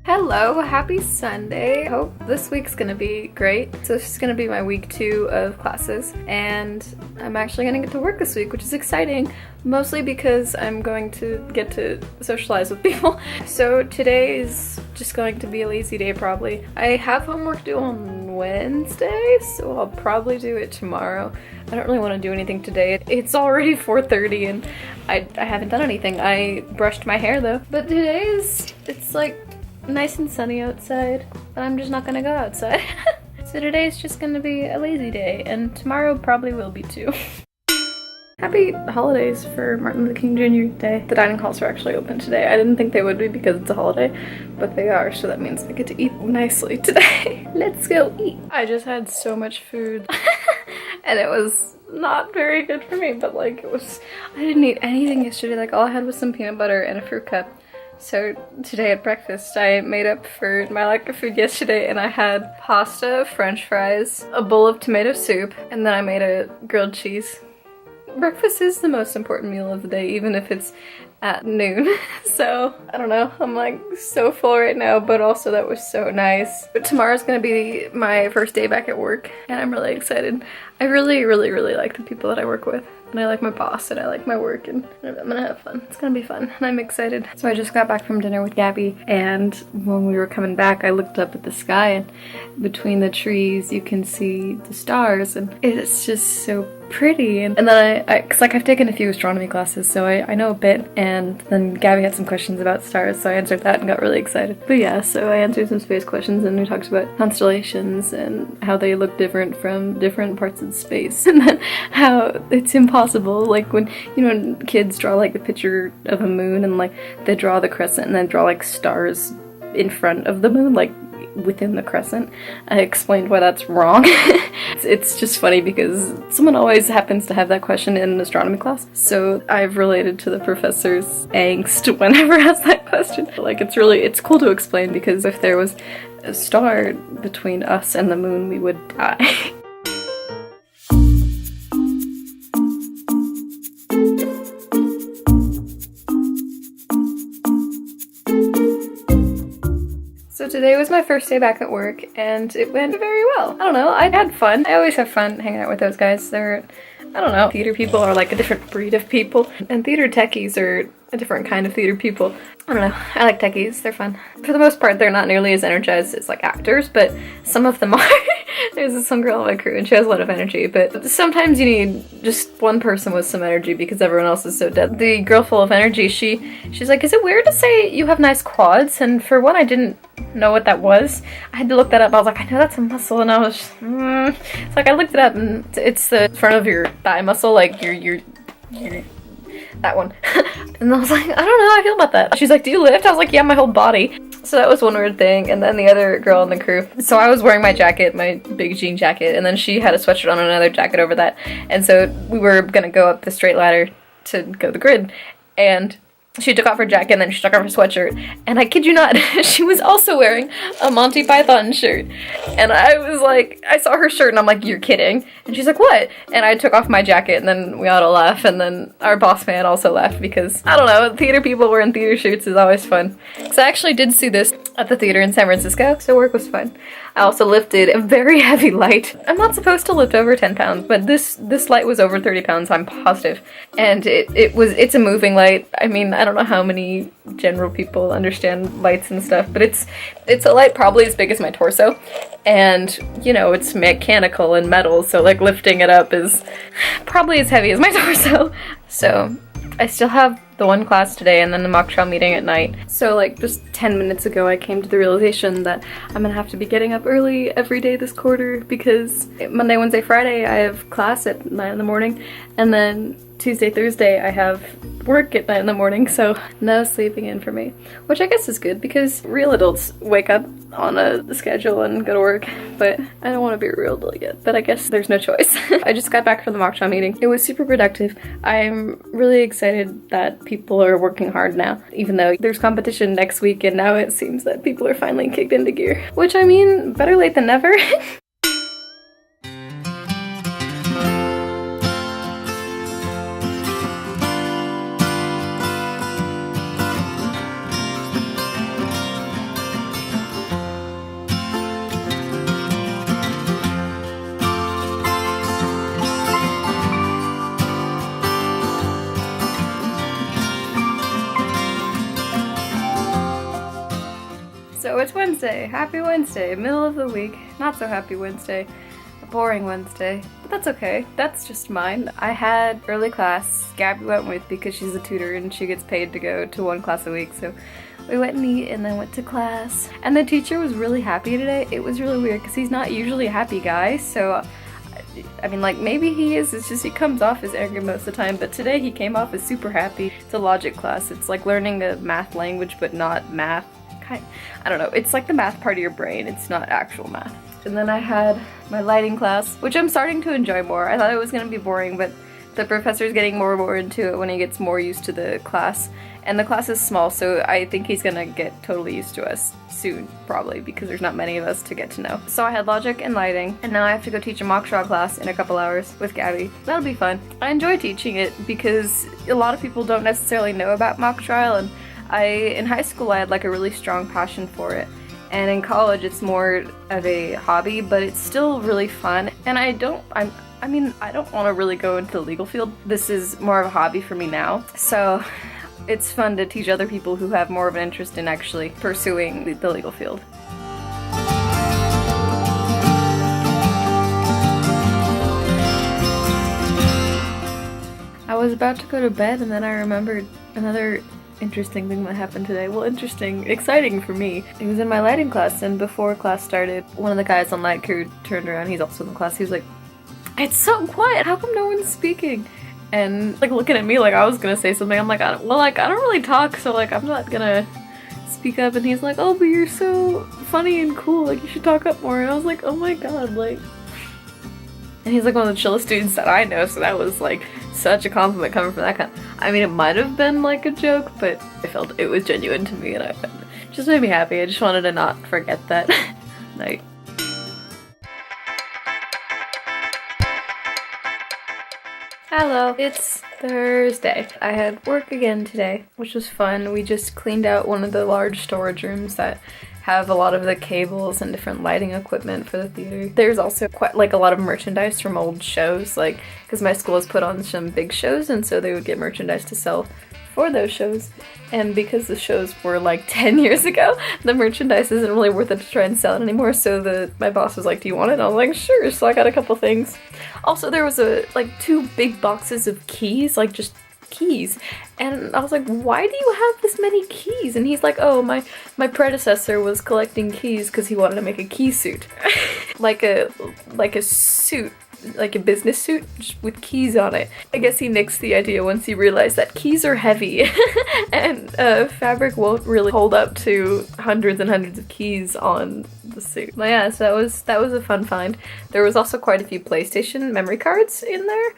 Hello, happy Sunday. I hope this week's gonna be great. So this is gonna be my week 2 of classes, and I'm actually gonna get to work this week, which is exciting, mostly because I'm going to get to socialize with people. So today is just going to be a lazy day probably. I have homework due on Wednesday, so I'll probably do it tomorrow. I don't really want to do anything today. It's already 4:30 and I haven't done anything. I brushed my hair though. But it's like nice and sunny outside, but I'm just not gonna go outside. So today's just gonna be a lazy day, and tomorrow probably will be too. Happy holidays for Martin Luther King Jr. Day. The dining halls are actually open today. I didn't think they would be because it's a holiday, but they are, so that means I get to eat nicely today. Let's go eat. I just had so much food and it was not very good for me, but like I didn't eat anything yesterday. Like all I had was some peanut butter and a fruit cup. So today at breakfast I made up for my lack of food yesterday, and I had pasta, french fries, a bowl of tomato soup, and then I made a grilled cheese. Breakfast is the most important meal of the day, even if it's at noon. So I don't know, I'm like so full right now, but also that was so nice. But tomorrow's gonna be my first day back at work and I'm really excited. I really like the people that I work with, and I like my boss, and I like my work, and I'm gonna have fun. It's gonna be fun, and I'm excited. So I just got back from dinner with Gabby, and when we were coming back, I looked up at the sky, and between the trees, you can see the stars, and it's just so pretty. And then cause like I've taken a few astronomy classes, so I know a bit, and then Gabby had some questions about stars, so I answered that and got really excited. But yeah, so I answered some space questions, and we talked about constellations and how they look different from different parts of space, and then how it's impossible, like when, you know, kids draw like the picture of a moon, and like they draw the crescent and then draw like stars in front of the moon, like within the crescent. I explained why that's wrong. It's just funny because someone always happens to have that question in an astronomy class, so I've related to the professor's angst whenever asked that question. Like it's cool to explain, because if there was a star between us and the moon, we would die. So today was my first day back at work, and it went very well. I don't know, I had fun. I always have fun hanging out with those guys. They're, I don't know, theater people are like a different breed of people, and theater techies are a different kind of theater people. I don't know, I like techies, they're fun. For the most part, they're not nearly as energized as like actors, but some of them are. There's this one girl on my crew and she has a lot of energy, but sometimes you need just one person with some energy because everyone else is so dead. The girl full of energy, she's like, is it weird to say you have nice quads? And for one, I didn't know what that was. I had to look that up. I was like, I know that's a muscle, and I was just, It's like I looked it up, and it's the front of your thigh muscle, like your that one. And I was like, I don't know how I feel about that. She's like, do you lift? I was like, yeah, my whole body. So that was one weird thing. And then the other girl in the crew, so I was wearing my jacket, my big jean jacket, and then she had a sweatshirt on and another jacket over that. And so we were gonna go up the straight ladder to go to the grid, and she took off her jacket and then she took off her sweatshirt, and I kid you not, she was also wearing a Monty Python shirt. And I was like, I saw her shirt and I'm like, you're kidding? And she's like, what? And I took off my jacket, and then we all laughed, and then our boss man also laughed because, I don't know, theater people wearing theater shirts is always fun. So I actually did see this at the theater in San Francisco, so work was fun. I also lifted a very heavy light. I'm not supposed to lift over 10 pounds, but this light was over 30 pounds, I'm positive. And it's a moving light. I mean, I don't know how many general people understand lights and stuff, but it's a light probably as big as my torso. And, you know, it's mechanical and metal, so like lifting it up is probably as heavy as my torso. So I still have the one class today and then the mock trial meeting at night. So like just 10 minutes ago I came to the realization that I'm gonna have to be getting up early every day this quarter, because Monday, Wednesday, Friday I have class at 9 in the morning, and then Tuesday, Thursday I have work at 9 in the morning, so no sleeping in for me. Which I guess is good, because real adults wake up on a schedule and go to work, but I don't want to be a real adult yet, but I guess there's no choice. I just got back from the mock trial meeting. It was super productive. I'm really excited that people are working hard now, even though there's competition next week, and now it seems that people are finally kicked into gear. Which, I mean, better late than never. So it's Wednesday. Happy Wednesday. Middle of the week. Not so happy Wednesday. A boring Wednesday. But that's okay. That's just mine. I had early class. Gabby went with because she's a tutor and she gets paid to go to one class a week. So we went and eat and then went to class. And the teacher was really happy today. It was really weird because he's not usually a happy guy. So I mean, like, maybe he is, it's just he comes off as arrogant most of the time, but today he came off as super happy. It's a logic class. It's like learning a math language, but not math. I don't know, it's like the math part of your brain. It's not actual math. And then I had my lighting class, which I'm starting to enjoy more. I thought it was going to be boring, but the professor's getting more and more into it when he gets more used to the class. And the class is small, so I think he's gonna get totally used to us soon, probably, because there's not many of us to get to know. So I had logic and lighting, and now I have to go teach a mock trial class in a couple hours with Gabby. That'll be fun. I enjoy teaching it because a lot of people don't necessarily know about mock trial, and in high school I had like a really strong passion for it. And in college it's more of a hobby, but it's still really fun. And I don't want to really go into the legal field. This is more of a hobby for me now. So it's fun to teach other people who have more of an interest in actually pursuing the legal field. I was about to go to bed and then I remembered another interesting thing that happened today. Well, interesting, exciting for me. It was in my lighting class, and before class started, one of the guys on light crew turned around. He's also in the class. He was like, "It's so quiet. How come no one's speaking?" And like looking at me like I was gonna say something. I'm like, I don't really talk, so like I'm not gonna speak up. And he's like, "Oh, but you're so funny and cool. Like you should talk up more." And I was like, "Oh my god!" Like, and he's like one of the chillest students that I know. So that was like such a compliment coming from that kind. I mean, it might have been like a joke, but I felt it was genuine to me, and it just made me happy. I just wanted to not forget that night. Hello, it's Thursday. I had work again today, which was fun. We just cleaned out one of the large storage rooms that have a lot of the cables and different lighting equipment for the theater. There's also quite like a lot of merchandise from old shows, like because my school has put on some big shows, and so they would get merchandise to sell for those shows. And because the shows were like 10 years ago, the merchandise isn't really worth it to try and sell it anymore. So my boss was like, "Do you want it?" And I was like, "Sure." So I got a couple things. Also, there was like 2 big boxes of keys, like just keys. And I was like, "Why do you have this many keys?" And he's like, "Oh, my predecessor was collecting keys because he wanted to make a key suit." like a suit. Like a business suit just with keys on it. I guess he nixed the idea once he realized that keys are heavy and fabric won't really hold up to hundreds and hundreds of keys on the suit. But yeah, so that was a fun find. There was also quite a few PlayStation memory cards in there.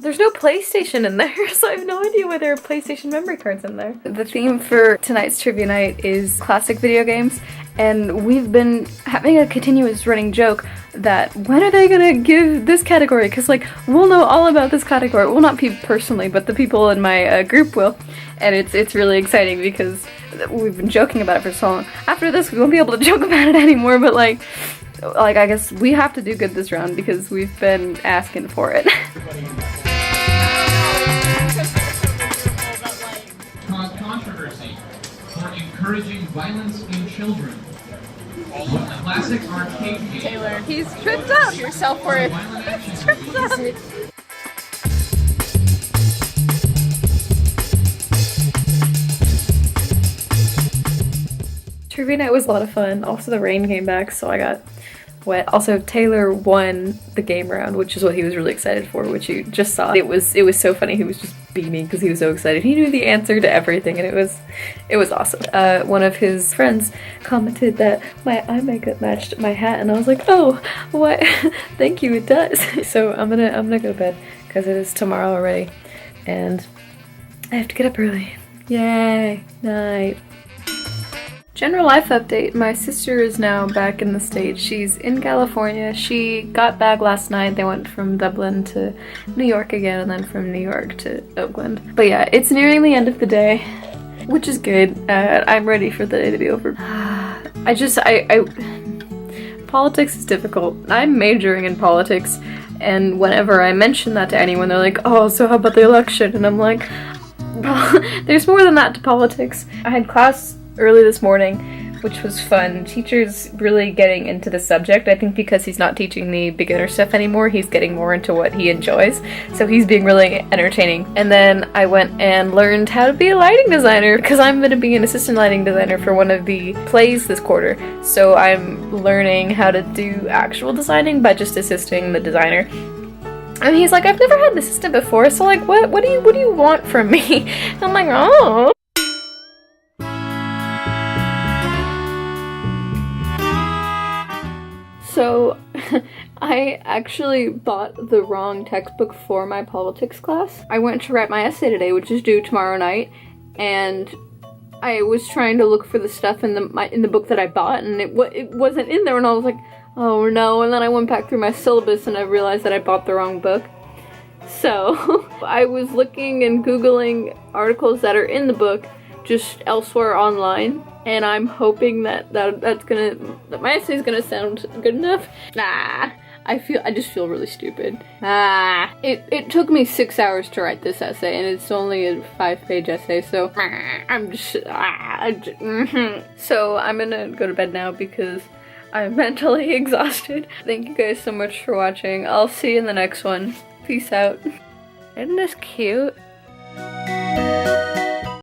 There's no PlayStation in there, so I have no idea why there are PlayStation memory cards in there. The theme for tonight's trivia night is classic video games, and we've been having a continuous running joke that when are they gonna give this category? Because like we'll know all about this category. Well, not people personally, but the people in my group will, and it's really exciting because we've been joking about it for so long. After this, we won't be able to joke about it anymore. But like I guess we have to do good this round because we've been asking for it. Controversy for encouraging violence in children. Classic arcade game. Taylor, he's tripped up. Your self-worth. He's tripped up. Trivia night was a lot of fun. Also, the rain came back, so I got wet. Also, Taylor won the game round, which is what he was really excited for, which you just saw. It was so funny. He was just beaming because he was so excited. He knew the answer to everything, and it was awesome. One of his friends commented that my eye makeup matched my hat, and I was like, "Oh, what? Thank you, it does." So I'm gonna go to bed because it is tomorrow already, and I have to get up early. Yay! Night. General life update. My sister is now back in the States. She's in California. She got back last night. They went from Dublin to New York again, and then from New York to Oakland. But yeah, it's nearing the end of the day, which is good. I'm ready for the day to be over. Politics is difficult. I'm majoring in politics, and whenever I mention that to anyone, they're like, "Oh, so how about the election?" And I'm like, well, there's more than that to politics. I had class early this morning which was fun. Teacher's really getting into the subject. I think because he's not teaching the beginner stuff anymore, he's getting more into what he enjoys. So he's being really entertaining. And then I went and learned how to be a lighting designer because I'm going to be an assistant lighting designer for one of the plays this quarter. So I'm learning how to do actual designing by just assisting the designer. And he's like, I've never had an assistant before, so like, what do you want from me? And I'm like, oh. So, I actually bought the wrong textbook for my politics class. I went to write my essay today, which is due tomorrow night, and I was trying to look for the stuff in the book that I bought, and it wasn't in there, and I was like, oh no, and then I went back through my syllabus and I realized that I bought the wrong book. So, I was looking and Googling articles that are in the book just elsewhere online, and I'm hoping that my essay is gonna sound good enough. I just feel really stupid. It took me 6 hours to write this essay, and it's only a 5-page essay, so I'm just, So I'm gonna go to bed now because I'm mentally exhausted. Thank you guys so much for watching. I'll see you in the next one. Peace out. Isn't this cute?